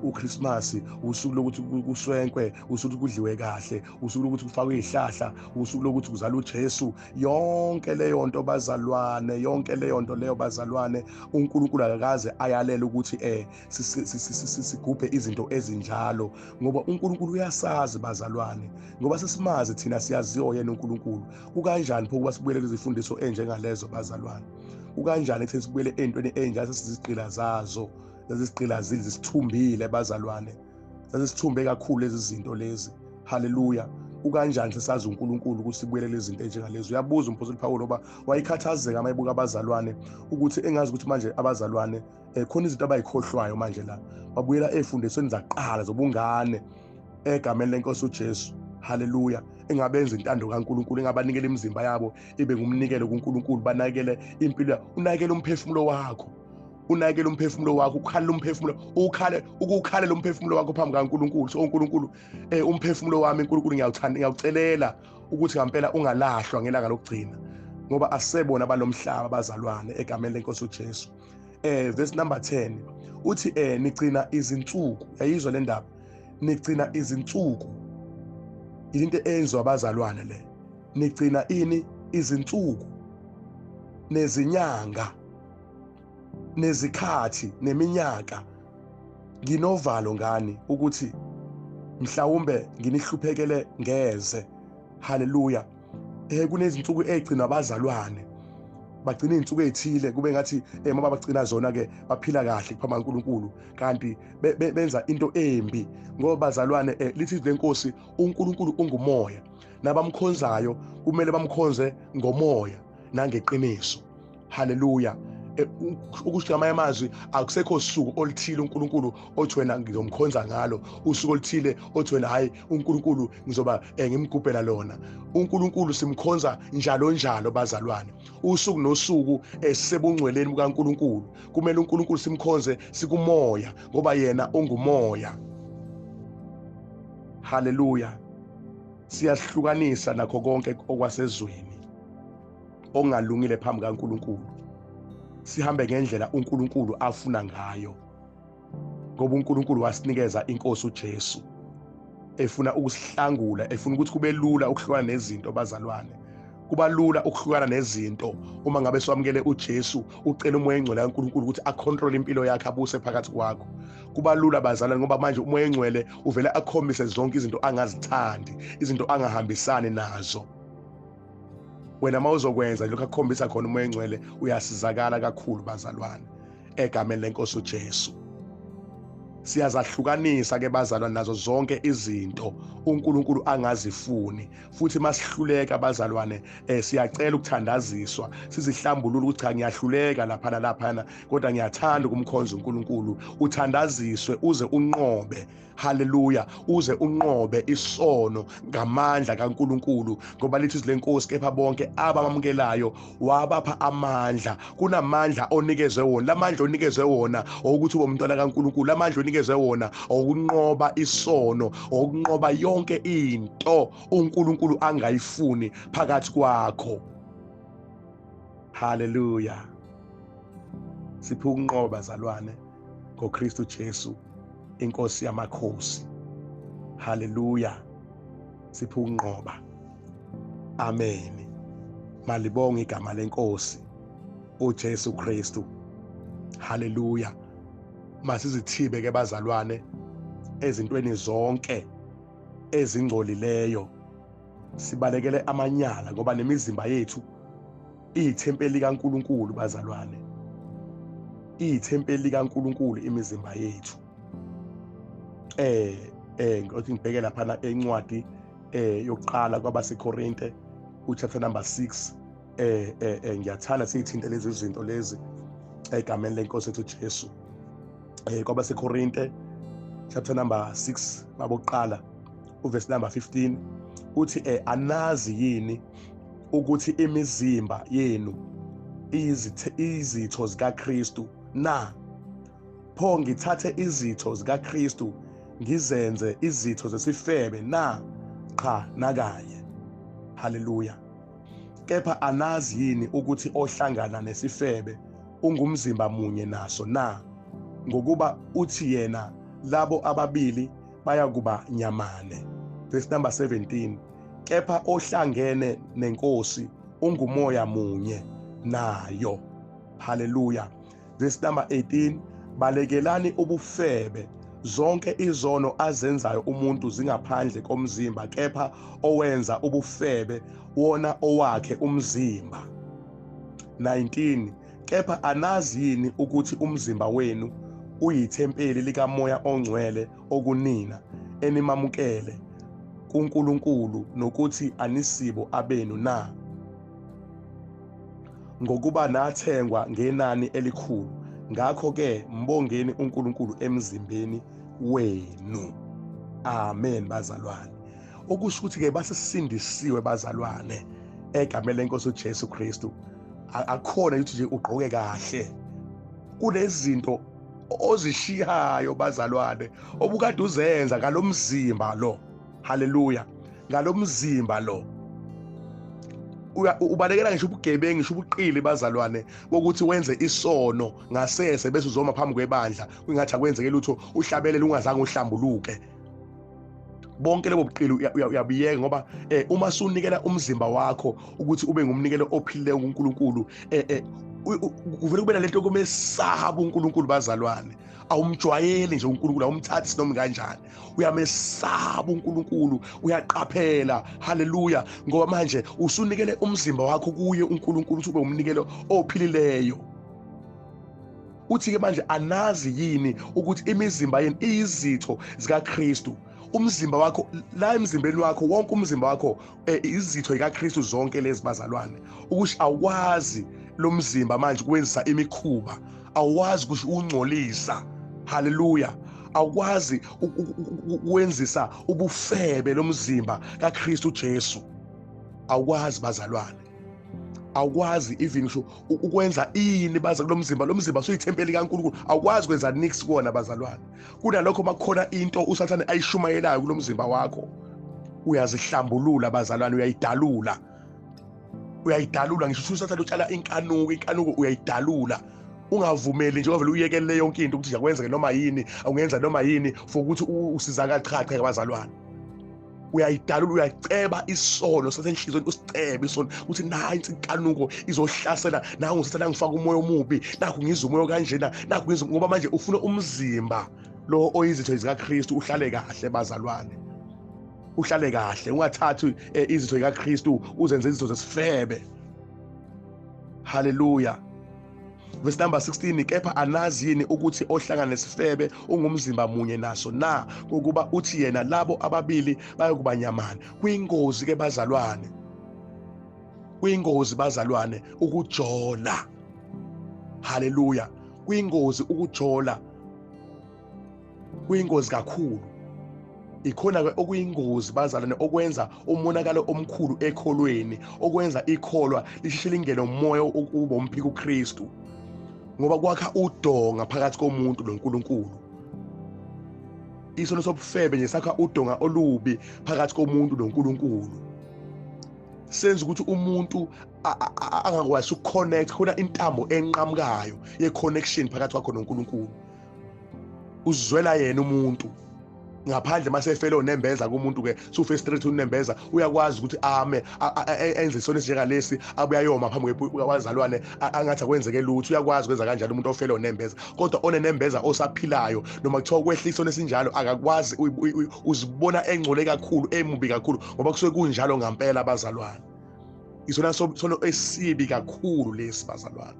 uChristmas, usuku lokuthi kuswenkwe, usuku kudliwe kahle, usuku lokuthi kufakwe izihlahla, usuku lokuthi kuzala uJesu. Yonke leyo nto bazalwane, yonke leyo nto leyo bazalwane, uNkulunkulu akakaze ayalela ukuthi sigubhe izinto ezinjalo, ngoba uNkulunkulu uyasazi sesimazi bazalwane, ngoba sesimazi thina siyaziyo yena uNkulunkulu. Kukanjani pho ukuba sibuyele izifundiso enjengalezo bazalwane? Kukanjani ekutheni sibuyele entweni enjalo sesizigqila zazo, lezigqila zisithumbile bazalwane, sesithumbe kakhulu lezi zinto lezi. Haleluya. Kukanjani sesazi uNkulunkulu ukuthi sibuyele lezi zinto enjengalezo? Uyabuza umpostoli Pawulo ngoba wayikhathazeka amayibuka abazalwane ukuthi engazi ukuthi manje abazalwane khona izinto abayikhohlwayo manje la, babuyela efundisweni zaqala zobungane egameni lenkosi uJesu. Haleluya. Engabenza intando kaNkulunkulu, engabanikela imizimba yabo ibe ngumnikelo kuNkulunkulu, banakele impilo, unakele umphefumulo wakho, unakele umphefumulo wakho, ukhalela umphefumulo, ukukhalela umphefumulo wakho phambi kaNkulunkulu. So uNkulunkulu, umphefumulo wami uNkulunkulu ngiyawucelela ukuthi ngempela ungalahlwa ngelanga lokugcina, ngoba asebona balomhlaba bazalwane egameni lenkosi uJesu. Verse number 10 uthi nigcina izinsuku. Yayizwa le ndaba, nigcina izinsuku. Into enziwa abazalwane le, nigcina ini? Izinsuku nezinyanga nezikhathi neminyaka. Nginovalo ngani ukuthi mhlawumbe nginihluphekele ngeze. Haleluya. Kunezinsuku egcina abazalwane, bagcina izinsuku ezithile, kube ngathi ngoba bagcina zona ke baphila kahle phambi kaNkulunkulu, kanti benza into embi. Ngoba bazalwane, lithi lenkosi uNkulunkulu ungumoya, nabamkhonzayo kumele bamkhonze ngomoya nangeqiniso. Haleluya. Ukusho ngamanye amazwi, akusekho usuku oluthile uNkulunkulu othi wena ngizomkhonza ngalo, usuku oluthile othi wena hayi uNkulunkulu ngizoba ngimgubhela lona. uNkulunkulu simkhonza njalo njalo bazalwane, usuku nosuku sisebungcweleni bukaNkulunkulu. Kumele uNkulunkulu simkhonze sikumoya ngoba yena ungumoya. Haleluya. Siyahlukanisa nakho konke okwasezweni ongalungile phambi kaNkulunkulu, sihambe ngendlela uNkulunkulu afuna ngayo, ngoba uNkulunkulu wasinikeza inkosi uJesu efuna ukusihlangula, efuna ukuthi kube lula ukuhlukana nezinto bazalwane. Kuba lula ukuhlukana nezinto uma ngabe swamukele uJesu, ucela umoya engcwele kaNkulunkulu ukuthi acontrol impilo yakhe, abuse phakathi kwakho. Kuba lula bazalwane, ngoba manje umoya engcwele uvele akhombise zonke izinto angazithandi, izinto angahambisani nazo. Wena mawuzokwenza lokho akukhombisa khona umoya engcwele, uyasizakala kakhulu bazalwane egameni lenkosi uJesu. Siyazahlukanisa ke bazalwane nazo zonke izinto uNkulunkulu angazifuni, futhi masihluleka bazalwane, siyacela ukuthandaziswa, sizihlambulule ukuthi cha, ngiyahluleka lapha nalaphana, kodwa ngiyathanda ukumkhonza uNkulunkulu. Uthandaziswe uze unqobe. Haleluya. Uze unqobe isono ngamandla kaNkulunkulu, ngoba lithi lenkosi kepha bonke abamamukelayo wabapha amandla. Kunamandla onikezwe wona, lamandla onikezwe wona ukuthi ube umntwana kaNkulunkulu, lamandla onikezwe wona ukunqoba isono, ukunqoba yonke into uNkulunkulu angayifuni phakathi kwakho. Haleluya. Siphe ukunqoba bazalwane ngoKristu Jesu, inkosi yamakhosi. Haleluya. Siphe ukunqoba. Amen. Malibonge igama lenkosi uJesu Kristu. Haleluya. Masizithibe ke bazalwane ezintweni zonke ezingcolileyo, sibalekele amanyala, ngoba nemizimba yethu iyithempeli kaNkulunkulu bazalwane. Iyithempeli kaNkulunkulu imizimba yethu. Ngokuthi ngibheke lapha encwadi yokuqala kwabaseKorinte chapter number 6, ngiyathanda siyithinte lezi zinto lezi egameni lenkosi ethu Jesu. KwabaseKorinte chapter number 6 babokuqala uverse number 15 uthi anazi yini ukuthi imizimba yenu izitho zikaKristu na? Pho ngithathe izitho zikaKristu ngizenze izitho zesifebe na? Cha, nakaye. Haleluya. Kepha anazi yini ukuthi ohlangana nesifebe ungumzimba munye naso na? Ngokuba uthi yena labo ababili bayakuba nyamane. Verse number 17. Kepha ohlangene nenkosi ungumoya munye nayo. Haleluya. Verse number 18. Balekelani ubufebe zonke izono azenzayo umuntu zingaphandle komzimba, kepha owenza ubufebe wona owakhe umzimba. 19 Kepha anazi yini ukuthi umzimba wenu uyithempeli likaMoya oNgcwele okunina enimamukele kuNkulunkulu, nokuthi anisibo abenu na? Ngokuba nathengwa ngenani elikhulu, ngakho-ke mbongeni uNkulunkulu emzimbeni wenu. Amen bazalwane. Okusho ukuthi-ke basisindisiwe bazalwane egameni leNkosi uJesu Kristu. Akukhona ukuthi nje ugqoke kahle, kunezinto ozishiyayo bazalwane obukade uzenza ngalomzimba lo. Haleluya. Ngalomzimba lo ubalekela ngisho ubugebengu, ngisho ubuqili bazalwane bokuthi wenze isono ngasese bese uzoma phambi kwebandla kungathi akwenzeke lutho, uhlabelele ungazange uhlambuluke. Bonke lebo buqili uyabiyeka, ngoba uma sunikela umzimba wakho ukuthi ube ngumnikelo ophilileyo kuNkulunkulu, kuvele kube nalento yokumesaba uNkulunkulu bazalwane. Awumjwayeli nje uNkulunkulu, awumthathi noma kanjani, uyamesaba uNkulunkulu, uyaqaphela. Haleluya. Ngoba manje usunikele umzimba wakho kuye uNkulunkulu ukuthi ube umnikelo ophilileyo. Uthi-ke manje anazi yini ukuthi imizimba yenu iyizitho zikaKristu? Umzimba wakho la emzimbeni wakho, wonke umzimba wakho izitho zikaKristu zonke lezi bazalwane. Ukuthi awazi lo mzimba manje kuwenzisa imikhuba, awazi ukuthi ungcolisa. Haleluya. Awukwazi ukwenzisa ubufebe lo mzimba kaKristu Jesu. Awukwazi bazalwane. Awukwazi even ngisho ukwenza ini baza kulo mzimba. Lo mzimba usuyithempeli kaNkulunkulu, awukwazi kwenza nix kuona bazalwane. Kunalokho makukhona into uSathane ayishumayelayo kulo mzimba wakho, uyazihlambulula bazalwane, uyayidalula. Uyayidalula ngisho uSathane utshala inkanuko uyayidalula. Ungavumeli nje ovela uyekele yonke into ukuthi yakwenza noma yini, awungenza noma yini for ukuthi usizakale. Cha bazalwane, uyayidalula, uyaceba isono sasenhlizweni, usicebe isono ukuthi nansi inkanuko izohlasela, nawe uSathane angifaka umoya omubi, nakho ngiza umoya kanjena, nakho ngiza, ngoba manje ufuna umzimba lo oyizitho zikaKristu uhlale kahle bazalwane. Uhlale kahle, ungathathi izitho zikaKristu uzenze izitho zesifebe. Haleluya. Verse number 16, kepha anazi yini ukuthi ohlangana nesifebe ungumzimba munye naso na, ukuba uthi yena labo ababili bayokuba nyamana. Kuyingozi ke bazalwane, kuyingozi bazalwane ukujola. Haleluya. Kuyingozi ukujola, kuyingozi kakhulu. Ikhona-ke okuyingozi bazalwane okwenza umonakalo omkhulu ekholweni, okwenza ikholwa lisheshe lingene umoya ukuba umphika uKristu, ngoba kwakha udonga phakathi komuntu noNkulunkulu. Isono sobufebe nje sakha udonga olubi phakathi komuntu noNkulunkulu, senza ukuthi umuntu angakwazi ukuconnect. Khona intambo enqamukayo ye-connection phakathi kwakho noNkulunkulu. Uzwela yena umuntu ngaphandle masefele onembeza kumuntu-ke su-frustrate unembeza, uyakwazi ukuthi enze isono esinjengalesi abuye ayoma phambi kwabazalwane angathi akwenzeke lutho. Uyakwazi ukwenza kanjalo umuntu ofele onembeza, kodwa onenembeza osaphilayo noma kuthiwa kwehla isono esinjalo akakwazi, uzibona engcole kakhulu, emubi kakhulu, ngoba kusuke kunjalo ngampela bazalwane. Isona sono esibi kakhulu lesi bazalwane,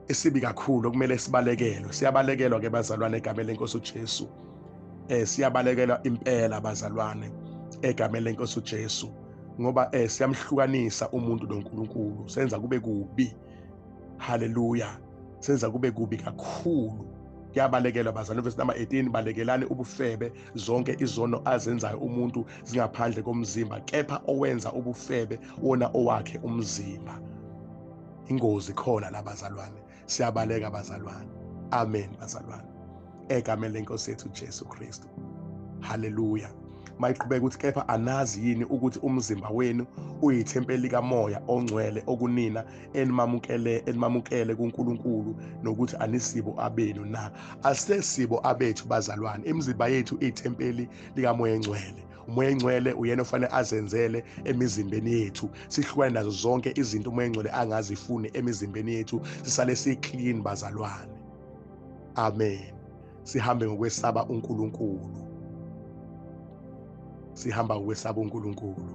esibi kakhulu, okumele sibalekelwe. Siyabalekelwa-ke bazalwane egameni leNkosi uJesu. Siyabalekelwa impela bazalwane egameni leNkosi uJesu, ngoba siyamhlukanisa umuntu noNkulunkulu, senza kube kubi. Haleluya. Senza kube kubi kakhulu. Kuyabalekelwa bazalwane. Verse number 18, balekelani ubufebe zonke izono azenzayo umuntu zingaphandle komzimba, kepha owenza ubufebe wona owakhe umzimba. Ingozi khona la bazalwane. Siyabaleka bazalwane. Amen bazalwane egameni leNkosi yethu Jesu Kristu. Haleluya. Mayiqhubeka ukuthi kepha anazi yini ukuthi umzimba wenu uyithempeli likaMoya oNgcwele okunina enimamukele kuNkulunkulu, nokuthi anisibo abenu na? Asesibo abethu bazalwane. Imizimba yethu iyithempeli likaMoya oNgcwele. uMoya oNgcwele uyena ofanele azenzele emizimbeni yethu. Sihlukane nazo zonke izinto uMoya oNgcwele angazifuni emizimbeni yethu, sisale si-clean bazalwane. Amen. sihambe ngokwesaba uNkulunkulu. Sihamba ngokwesaba uNkulunkulu.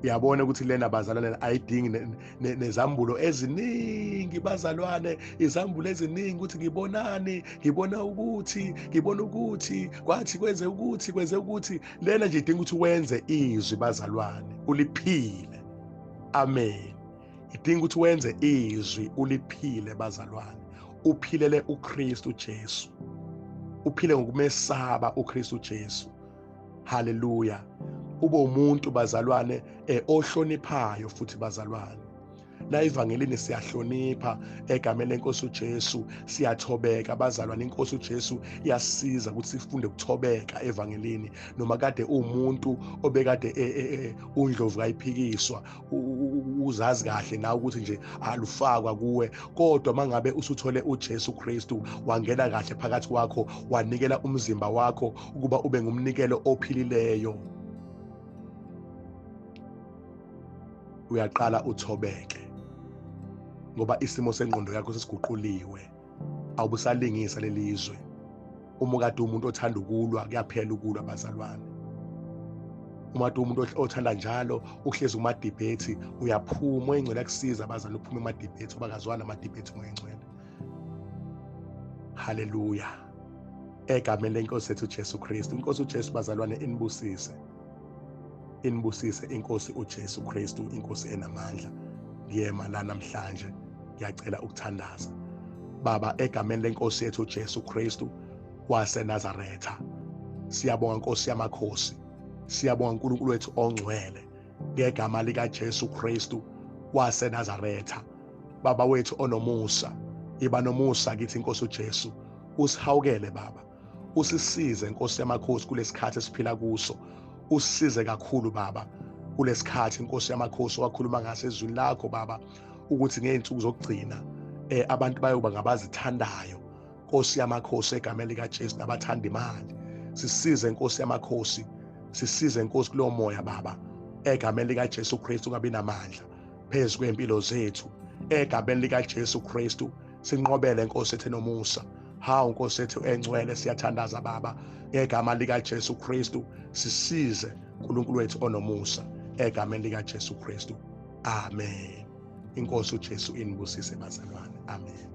Uyabona ukuthi lena bazalwane ayidingi nezambulo eziningi bazalwane, izambulo eziningi ukuthi ngibonani, ngibona ukuthi kwathi kwenze ukuthi. Lena nje idinga ukuthi wenze izwi bazalwane, uliphile. Amen. Idinga ukuthi wenze izwi uliphile bazalwane. Uphilele uKristu Jesu. Uphile ngokumesaba uKristu Jesu. Hallelujah. Ube umuntu bazalwane ohloniphayo futhi bazalwane. La evangelini siyahlonipha egameni lenkosi uJesu, siyathobeka bazalwane. Inkosi uJesu iyasiza ukuthi sifunde ukuthobeka evangelini. Noma kade umuntu obekade undlovu kayiphikiswa, uzazi kahle nawe ukuthi nje alufakwa kuwe, kodwa mangabe usuthole uJesu Kristu, wangena kahle phakathi kwakho, wanikela umzimba wakho ukuba ube ngumnikelo ophilileyo, uyaqala uthobeke, ngoba isimo sengqondo yakho sesiguquliwe. Awubusalingisa lelizwe. Uma kade umuntu othanda ukulwa, kuyaphela ukulwa bazalwane. Uma kade umuntu othanda njalo uhlezi kuma-debate, uyaphuma. Ingcwele yakusiza bazalwane, uphuma ema-debate, ubakazwana ama-debate ngengcwele. Haleluya. Egameni lenkosi yethu uJesu Kristu. Inkosi uJesu bazalwane inibusise. Inibusise inkosi uJesu Kristu, inkosi enamandla. Ngiyema la namhlanje ngiyacela ukuthandaza. Baba, egameni lenkosi yethu uJesu Kristu waseNazaretha, siyabonga Nkosi yamakhosi, siyabonga uNkulunkulu wethu ongcwele, ngegama lika Jesu Kristu waseNazaretha. Baba wethu onomusa, iba nomusa kithi Nkosi uJesu. Usihawukele Baba, usisize Nkosi yamakhosi kulesikhathi esiphila kuso. Usisize kakhulu Baba kulesikhathi Nkosi yamakhosi wakhuluma ngasezwini lakho Baba, ukuthi ngeinsuku zokugcina abantu bayoba ngabazithandayo. Nkosi yamakhosi, egameni lika Jesu, nabathanda imali. Sisize Nkosi yamakhosi, sisize Nkosi kulowo moya Baba, egameni lika Jesu Kristu, ungabi namandla phezu kwempilo zethu. Egameni lika Jesu Kristu sinqobele Nkosi ethu nomusa. Hawu Nkosi ethu engcwele, siyathandaza Baba, egama lika Jesu Kristu sisize uNkulunkulu wethu onomusa, egameni lika Jesu Kristu. Amen. Inkosi uJesu inibusise bazalwane. Amen.